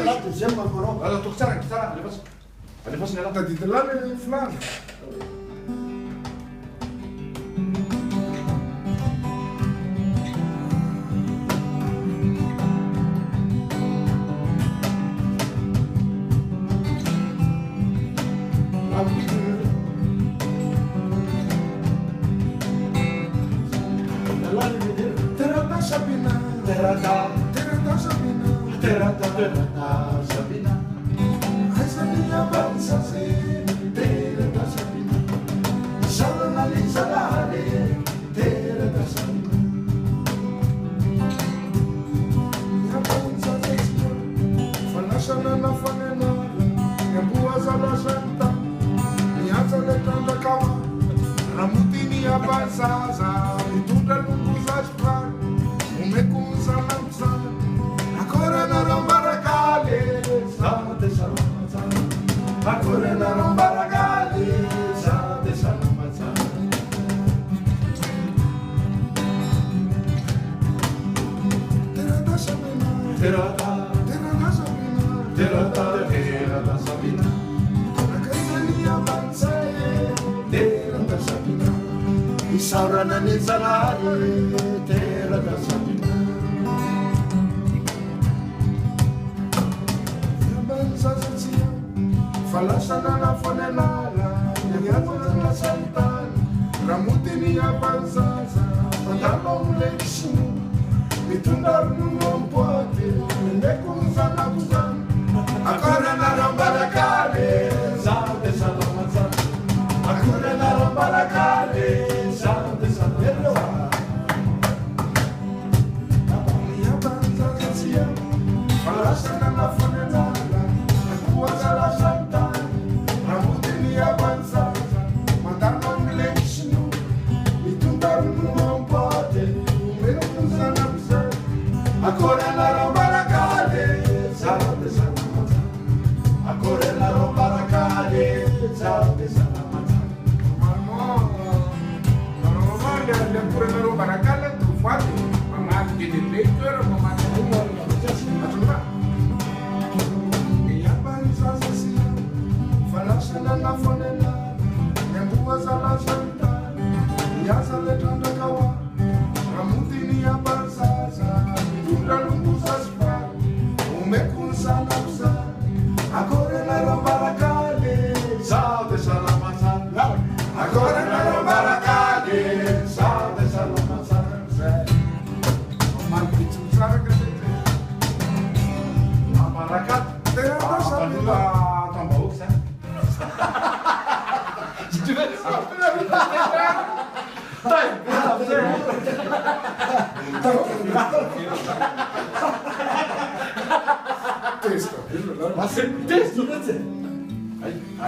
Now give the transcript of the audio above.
Guardate, sembra però. Allora, tu sarà, alle fosse nella Da titolare in flano. Terata Sabina, terata Sabina, terata Sabina. Essa minha balsa se terata Sabina. Sarana lisa lale, terata Sabina. Minha balsa se fanashana na fanena, minha boa zala janta, minha zala tanda kawa. Ramutini ya balsa, mitunda lungu za shpar, umekuza na mzana, akore na romba rakale, sate salamaza, akore na romba rakale, sate salamaza. Terata Sabina, terata Sabina, terata Sabina, akaizani ya balsa, terata Sabina. Isaurana ni zalare, terata Sabina. Yabanza zazia, falasana na fonenala, yabanza na santan, ramutini yabanzaza, pandalo mlexinu, mitunda rumompote, mendekunza na buzan, akora na rambarakale, zade salamaza, akora na rambarakale. Falasana na fonenala, akuwaza la santa, ramutini ya banza, mandano mlexinu, mitunda rumompote, mendekunza na buzan, akora na rambarakale, zade salamaza, akora na rambarakale, zade salamaza. Le pure la roba la calla tu fate, mamma che ti detto era mamma che Minha banza zazia, falasana na fonenala, ngembuwaza la santa, yazale tanda kawa, ramutini ya banzaza, mitunda lungu za shpar, umekunza na buzan, akore na romba rakale, zade salamaza, akore na romba rakale, zade salamaza. Maracat, Terata Sabina. tambah hoax, hè? Testo. Ma se testo,